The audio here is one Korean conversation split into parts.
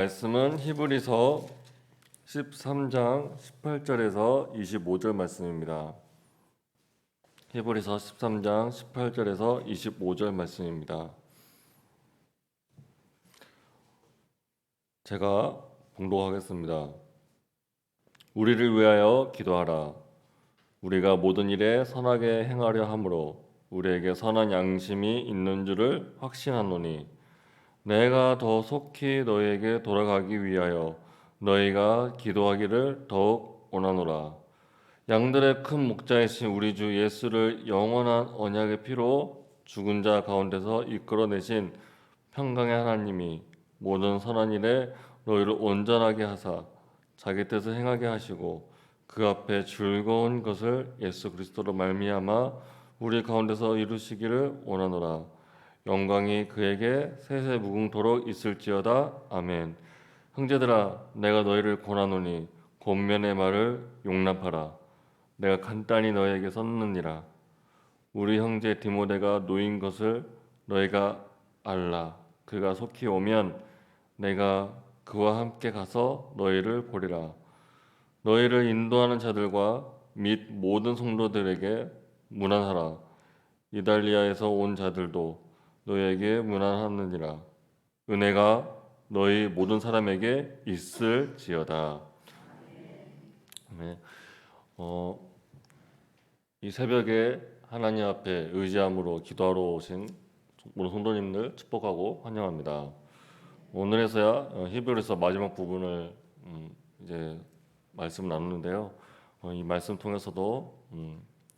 말씀은 히브리서 13장 18절에서 25절 말씀입니다. 히브리서 13장 18절에서 25절 말씀입니다. 제가 봉독하겠습니다. 우리를 위하여 기도하라. 우리가 모든 일에 선하게 행하려 함으로 우리에게 선한 양심이 있는 줄을 확신하노니 내가 더 속히 너희에게 돌아가기 위하여 너희가 기도하기를 더욱 원하노라. 양들의 큰 목자이신 우리 주 예수를 영원한 언약의 피로 죽은 자 가운데서 이끌어내신 평강의 하나님이 모든 선한 일에 너희를 온전하게 하사 자기 뜻을 행하게 하시고 그 앞에 즐거운 것을 예수 그리스도로 말미암아 우리 가운데서 이루시기를 원하노라. 영광이 그에게 세세 무궁토록 있을지어다. 아멘. 형제들아, 내가 너희를 권하노니 권면의 말을 용납하라. 내가 간단히 너희에게 썼느니라. 우리 형제 디모데가 놓인 것을 너희가 알라. 그가 속히 오면 내가 그와 함께 가서 너희를 보리라. 너희를 인도하는 자들과 및 모든 성도들에게 문안하라. 이달리아에서 온 자들도 너희에게 문안하느니라. 은혜가 너희 모든 사람에게 있을지어다. 네. 이 새벽에 하나님 앞에 의지함으로 기도하러 오신 모든 성도님들 축복하고 환영합니다. 오늘에서야 히브리서 마지막 부분을 이제 말씀 나누는데요. 이 말씀 통해서도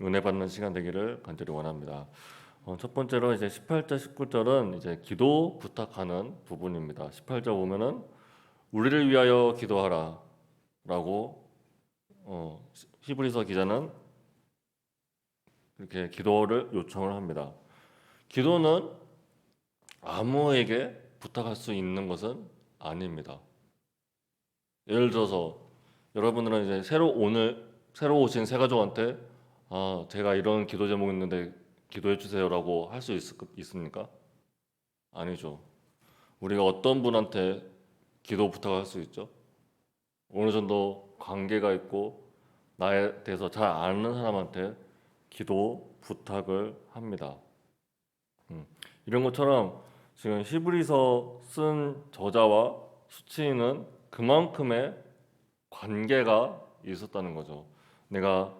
은혜 받는 시간 되기를 간절히 원합니다. 첫 번째로 이제 18절, 19절은 이제 기도 부탁하는 부분입니다. 18절 보면은 우리를 위하여 기도하라라고 히브리서 기자는 이렇게 기도를 요청을 합니다. 기도는 아무에게 부탁할 수 있는 것은 아닙니다. 예를 들어서 여러분들은 이제 새로 오신 새 가족한테 제가 이런 기도 제목 있는데 기도해 주세요라고 할 수 있습니까? 아니죠. 우리가 어떤 분한테 기도 부탁할 수 있죠? 어느 정도 관계가 있고 나에 대해서 잘 아는 사람한테 기도 부탁을 합니다. 이런 것처럼 지금 히브리서 쓴 저자와 수치인은 그만큼의 관계가 있었다는 거죠. 내가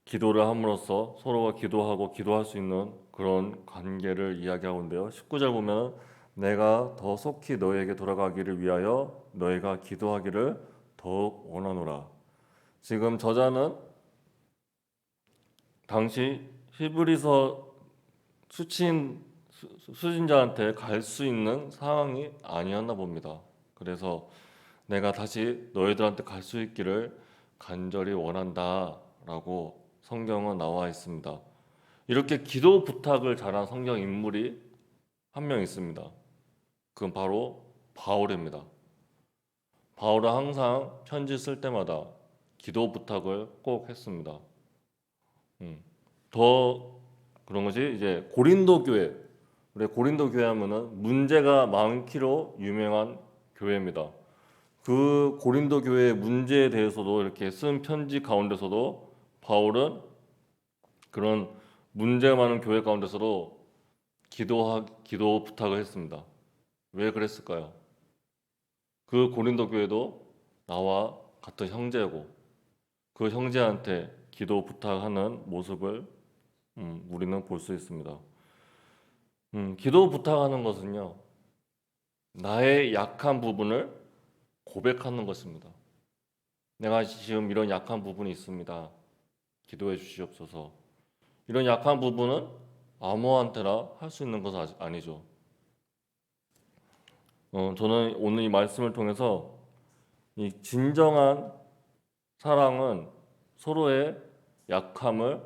기도를 함으로써 서로가 기도하고 기도할 수 있는 그런 관계를 이야기하고 있는데요. 19절 보면 내가 더 속히 너희에게 돌아가기를 위하여 너희가 기도하기를 더욱 원하노라. 지금 저자는 당시 히브리서 수진자한테 갈 수 있는 상황이 아니었나 봅니다. 그래서 내가 다시 너희들한테 갈 수 있기를 간절히 원한다라고 성경은 나와 있습니다. 이렇게 기도 부탁을 잘한 성경 인물이 한 명 있습니다. 그건 바로 바울입니다. 바울은 항상 편지 쓸 때마다 기도 부탁을 꼭 했습니다. 더 그런 것이 이제 고린도 교회. 우리 고린도 교회 하면은 문제가 많기로 유명한 교회입니다. 그 고린도 교회의 문제에 대해서도 이렇게 쓴 편지 가운데서도 바울은 그런 문제가 많은 교회 가운데서도 기도 부탁을 했습니다. 왜 그랬을까요? 그 고린도 교회도 나와 같은 형제고 그 형제한테 기도 부탁하는 모습을 우리는 볼 수 있습니다. 기도 부탁하는 것은요, 나의 약한 부분을 고백하는 것입니다. 내가 지금 이런 약한 부분이 있습니다. 기도해 주시옵소서. 이런 약한 부분은 아무한테나 할 수 있는 것은 아니죠. 저는 오늘 이 말씀을 통해서 이 진정한 사랑은 서로의 약함을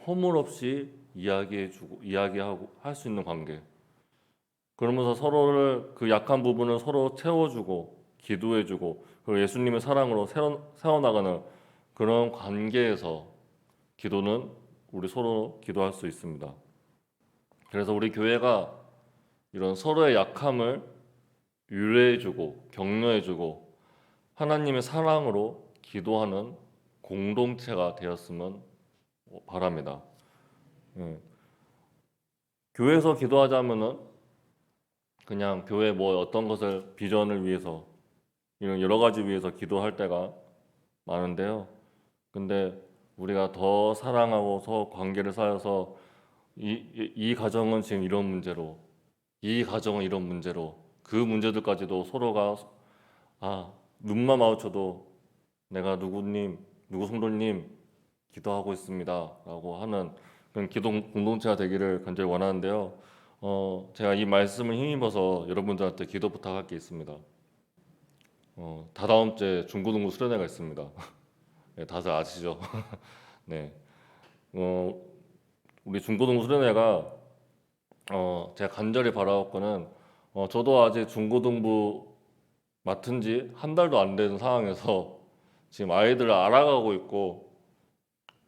허물없이 이야기하고 할 수 있는 관계. 그러면서 서로를 그 약한 부분을 서로 채워주고 기도해주고 그리고 예수님의 사랑으로 세워나가는 그런 관계에서 기도는 우리 서로 기도할 수 있습니다. 그래서 우리 교회가 이런 서로의 약함을 위로해주고 격려해주고 하나님의 사랑으로 기도하는 공동체가 되었으면 바랍니다. 예. 교회에서 기도하자면은 그냥 교회 뭐 어떤 것을 비전을 위해서 이런 여러 가지 위해서 기도할 때가 많은데요. 근데 우리가 더 사랑하고 서 관계를 쌓아서 이 가정은 지금 이런 문제로 이 가정은 이런 문제로 그 문제들까지도 서로가 눈만 마주쳐도 내가 누구 성도님 기도하고 있습니다라고 하는 그런 기도 공동체가 되기를 간절히 원하는데요. 제가 이 말씀을 힘입어서 여러분들한테 기도 부탁할 게 있습니다. 다다음 주에 중고등부 수련회가 있습니다. 네, 다들 아시죠? 네. 어, 우리 중고등부 수련회가 제가 간절히 바라왔거는 저도 아직 중고등부 맡은 지 한 달도 안 된 상황에서 지금 아이들을 알아가고 있고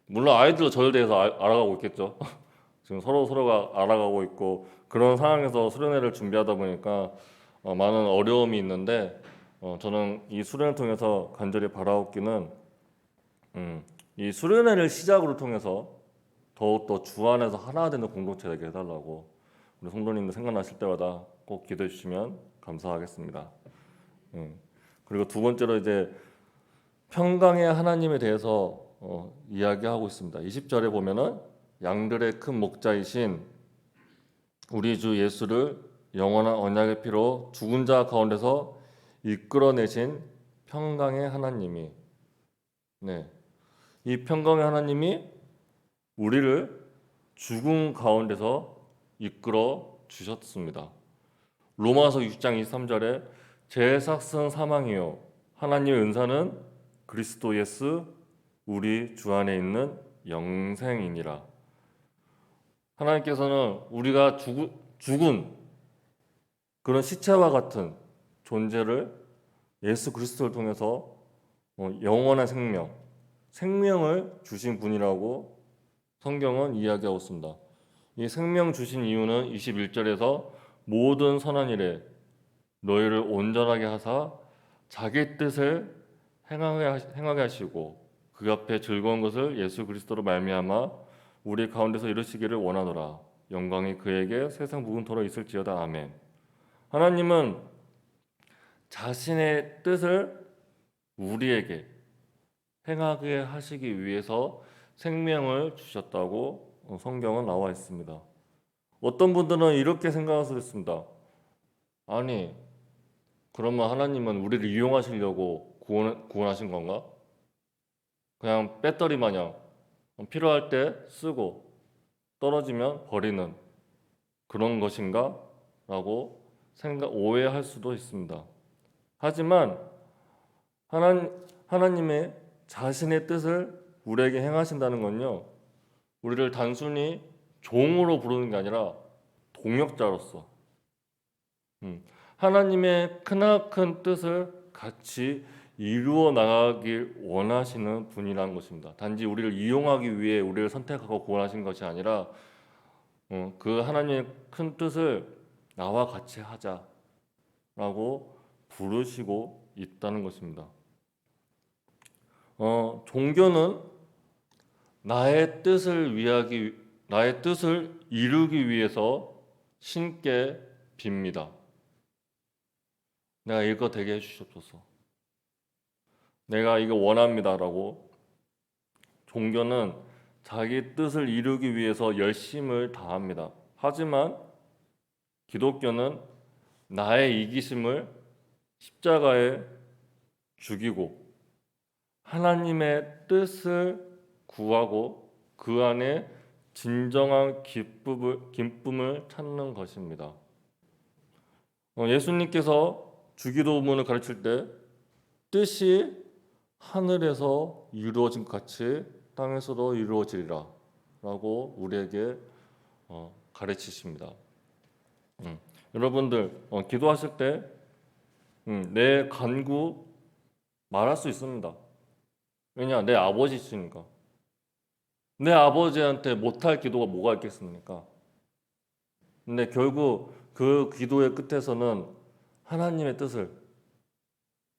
물론 아이들도 저에 대해서 알아가고 있겠죠. 지금 서로가 알아가고 있고 그런 상황에서 수련회를 준비하다 보니까 많은 어려움이 있는데 저는 이 수련을 통해서 간절히 바라옵기는 이 수련회를 시작으로 통해서 더욱더 주 안에서 하나 되는 공동체가 되게 해달라고 우리 성도님들 생각나실 때마다 꼭 기도해 주시면 감사하겠습니다. 그리고 두 번째로 이제 평강의 하나님에 대해서 이야기하고 있습니다. 20절에 보면은 양들의 큰 목자이신 우리 주 예수를 영원한 언약의 피로 죽은 자 가운데서 이끌어내신 평강의 하나님이 이 평강의 하나님이 우리를 죽음 가운데서 이끌어 주셨습니다. 로마서 6장 23절에 제 삭은 사망이요 하나님의 은사는 그리스도 예수 우리 주 안에 있는 영생이니라. 하나님께서는 우리가 죽은 그런 시체와 같은 존재를 예수 그리스도를 통해서 영원한 생명을 주신 분이라고 성경은 이야기하고 있습니다. 이 생명 주신 이유는 21절에서 모든 선한 일에 너희를 온전하게 하사 자기 뜻을 행하게 하시고 그 앞에 즐거운 것을 예수 그리스도로 말미암아 우리 가운데서 이루시기를 원하노라. 영광이 그에게 세상 무궁토록 있을지어다. 아멘. 하나님은 자신의 뜻을 우리에게 행하게 하시기 위해서 생명을 주셨다고 성경은 나와 있습니다. 어떤 분들은 이렇게 생각할 수 있습니다. 아니, 그러면 하나님은 우리를 이용하시려고 구원하신 건가? 그냥 배터리 마냥 필요할 때 쓰고 떨어지면 버리는 그런 것인가? 라고 오해할 수도 있습니다. 하지만 하나님의 자신의 뜻을 우리에게 행하신다는 건요, 우리를 단순히 종으로 부르는 게 아니라 동역자로서 하나님의 크나큰 뜻을 같이 이루어 나가길 원하시는 분이라는 것입니다. 단지 우리를 이용하기 위해 우리를 선택하고 구원하신 것이 아니라 그 하나님의 큰 뜻을 나와 같이 하자라고 부르시고 있다는 것입니다. 종교는 나의 뜻을 이루기 위해서 신께 빕니다. 내가 이거 되게 해주시옵소서. 내가 이거 원합니다라고. 종교는 자기 뜻을 이루기 위해서 열심을 다합니다. 하지만 기독교는 나의 이기심을 십자가에 죽이고 하나님의 뜻을 구하고 그 안에 진정한 기쁨을 찾는 것입니다. 예수님께서 주기도문을 가르칠 때 뜻이 하늘에서 이루어진 것 같이 땅에서도 이루어지리라 라고 우리에게 가르치십니다. 여러분들 기도하실 때 내 간구 말할 수 있습니다. 왜냐? 내 아버지 있으니까. 내 아버지한테 못할 기도가 뭐가 있겠습니까? 근데 결국 그 기도의 끝에서는 하나님의 뜻을,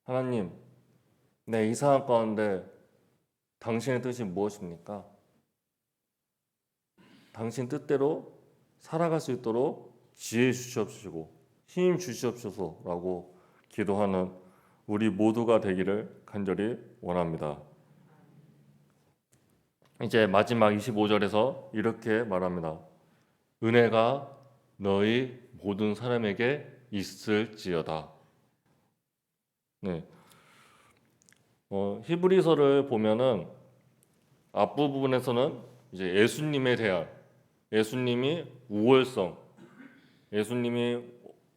하나님, 내 이 상황 가운데 당신의 뜻이 무엇입니까? 당신 뜻대로 살아갈 수 있도록 지혜 주시옵시고 힘 주시옵소서라고 기도하는 우리 모두가 되기를 간절히 원합니다. 이제 마지막 25절에서 이렇게 말합니다. 은혜가 너희 모든 사람에게 있을지어다. 네. 히브리서를 보면은 앞부분에서는 이제 예수님에 대한, 예수님이 우월성, 예수님이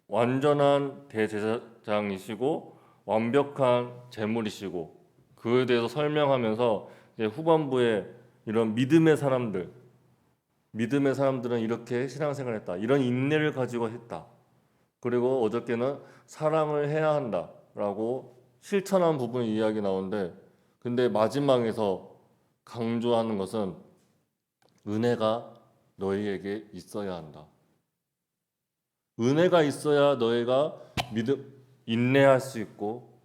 완전한 대제사장이시고 완벽한 제물이시고 그에 대해서 설명하면서 이제 후반부에 이런 믿음의 사람들은 이렇게 신앙생활했다. 이런 인내를 가지고 했다. 그리고 어저께는 사랑을 해야 한다라고 실천한 부분 이야기 나오는데, 근데 마지막에서 강조하는 것은 은혜가 너희에게 있어야 한다. 은혜가 있어야 너희가 인내할 수 있고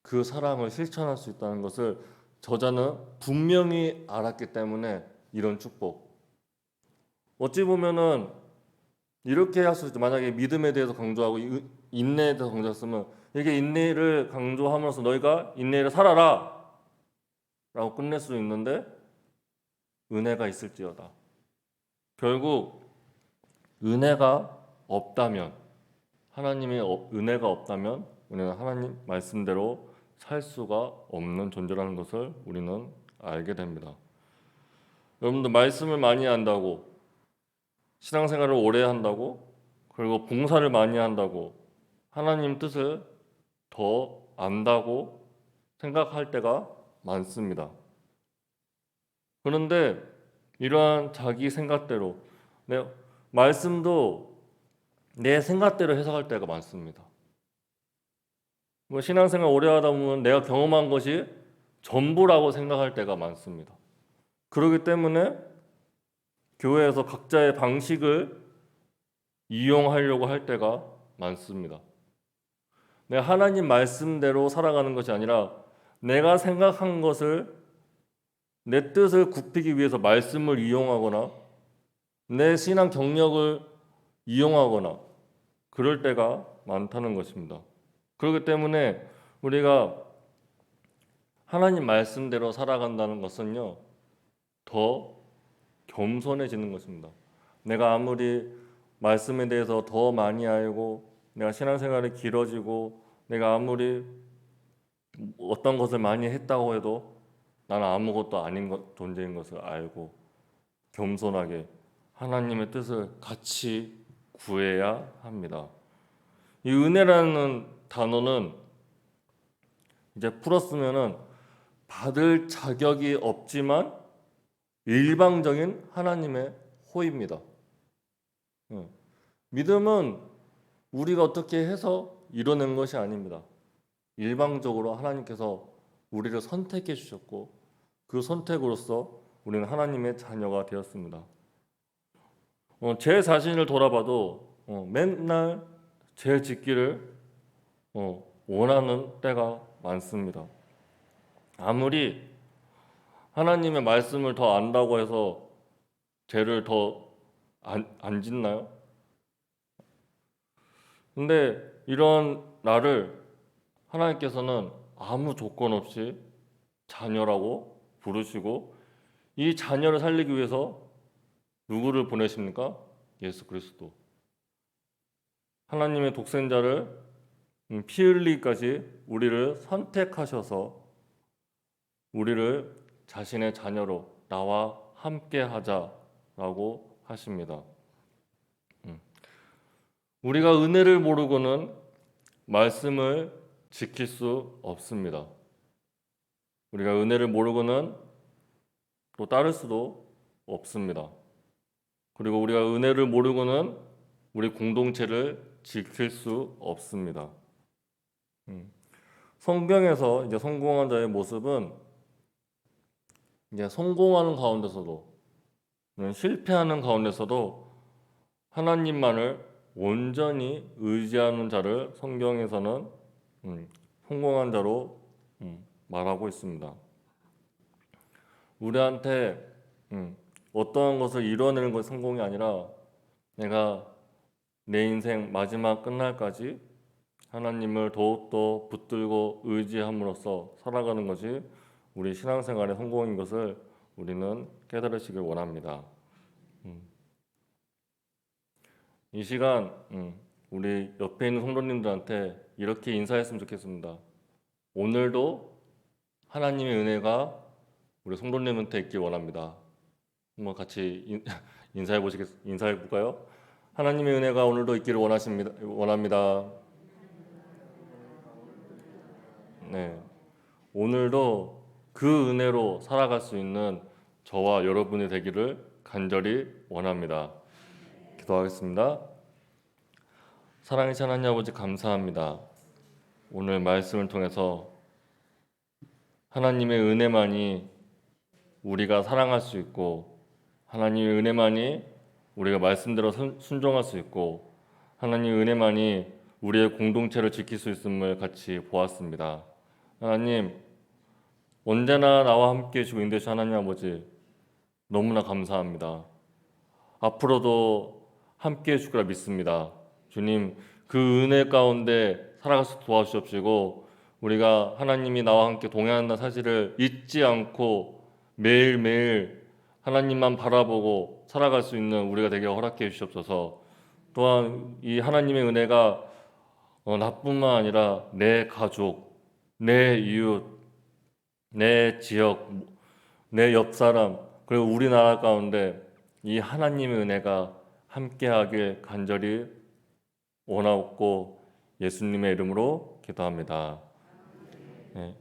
그 사랑을 실천할 수 있다는 것을 저자는 분명히 알았기 때문에 이런 축복. 어찌 보면은 이렇게 할 수 있죠. 만약에 믿음에 대해서 강조하고 인내에 대해서 강조했으면 이게 인내를 강조하면서 너희가 인내를 살아라 라고 끝낼 수 있는데 은혜가 있을지어다. 결국 은혜가 없다면, 하나님의 은혜가 없다면 우리는 하나님 말씀대로 살 수가 없는 존재라는 것을 우리는 알게 됩니다. 여러분들 말씀을 많이 한다고, 신앙생활을 오래 한다고, 그리고 봉사를 많이 한다고 하나님 뜻을 더 안다고 생각할 때가 많습니다. 그런데 이러한 자기 생각대로 말씀도 내 생각대로 해석할 때가 많습니다. 신앙생활 오래 하다 보면 내가 경험한 것이 전부라고 생각할 때가 많습니다. 그렇기 때문에 교회에서 각자의 방식을 이용하려고 할 때가 많습니다. 내가 하나님 말씀대로 살아가는 것이 아니라 내가 생각한 것을, 내 뜻을 굽히기 위해서 말씀을 이용하거나 내 신앙 경력을 이용하거나 그럴 때가 많다는 것입니다. 그렇기 때문에 우리가 하나님 말씀대로 살아간다는 것은요, 더 겸손해지는 것입니다. 내가 아무리 말씀에 대해서 더 많이 알고 내가 신앙생활이 길어지고 내가 아무리 어떤 것을 많이 했다고 해도 나는 아무것도 아닌 존재인 것을 알고 겸손하게 하나님의 뜻을 같이 구해야 합니다. 이 은혜라는 단어는 이제 풀었으면은 받을 자격이 없지만 일방적인 하나님의 호입니다. 믿음은 우리가 어떻게 해서 이뤄낸 것이 아닙니다. 일방적으로 하나님께서 우리를 선택해 주셨고 그 선택으로서 우리는 하나님의 자녀가 되었습니다. 제 자신을 돌아봐도 맨날 죄 짓기를 원하는 때가 많습니다. 아무리 하나님의 말씀을 더 안다고 해서 죄를 더 안 짓나요? 근데 이런 나를 하나님께서는 아무 조건 없이 자녀라고 부르시고 이 자녀를 살리기 위해서 누구를 보내십니까? 예수 그리스도. 하나님의 독생자를 피 흘리기까지 우리를 선택하셔서 우리를 자신의 자녀로 나와 함께 하자라고 하십니다. 우리가 은혜를 모르고는 말씀을 지킬 수 없습니다. 우리가 은혜를 모르고는 또 따를 수도 없습니다. 그리고 우리가 은혜를 모르고는 우리 공동체를 지킬 수 없습니다. 성경에서 이제 성공한 자의 모습은 이제 성공하는 가운데서도 실패하는 가운데서도 하나님만을 온전히 의지하는 자를 성경에서는 성공한 자로 말하고 있습니다. 우리한테 어떠한 것을 이뤄내는 것이 성공이 아니라 내가 내 인생 마지막 끝날까지 하나님을 더욱더 붙들고 의지함으로써 살아가는 것이 우리 신앙생활의 성공인 것을 우리는 깨달으시길 원합니다. 이 시간 우리 옆에 있는 성도님들한테 이렇게 인사했으면 좋겠습니다. 오늘도 하나님의 은혜가 우리 성도님한테 있길 원합니다. 한번 같이 인사해 볼까요? 하나님의 은혜가 오늘도 있기를 원합니다. 네. 오늘도 그 은혜로 살아갈 수 있는 저와 여러분이 되기를 간절히 원합니다. 기도하겠습니다. 사랑하신 하나님 아버지 감사합니다. 오늘 말씀을 통해서 하나님의 은혜만이 우리가 사랑할 수 있고 하나님의 은혜만이 우리가 말씀대로 순종할 수 있고 하나님의 은혜만이 우리의 공동체를 지킬 수 있음을 같이 보았습니다. 하나님 언제나 나와 함께 해주고 인도하신 하나님 아버지 너무나 감사합니다. 앞으로도 함께 해줄 거라 믿습니다. 주님 그 은혜 가운데 살아갈 수 도와주시옵시고 우리가 하나님이 나와 함께 동행한다는 사실을 잊지 않고 매일매일 하나님만 바라보고 살아갈 수 있는 우리가 되게 허락해 주시옵소서. 또한 이 하나님의 은혜가 나뿐만 아니라 내 가족, 내 이웃, 내 지역, 내 옆 사람 그리고 우리나라 가운데 이 하나님의 은혜가 함께하길 간절히 원하옵고 예수님의 이름으로 기도합니다. 네.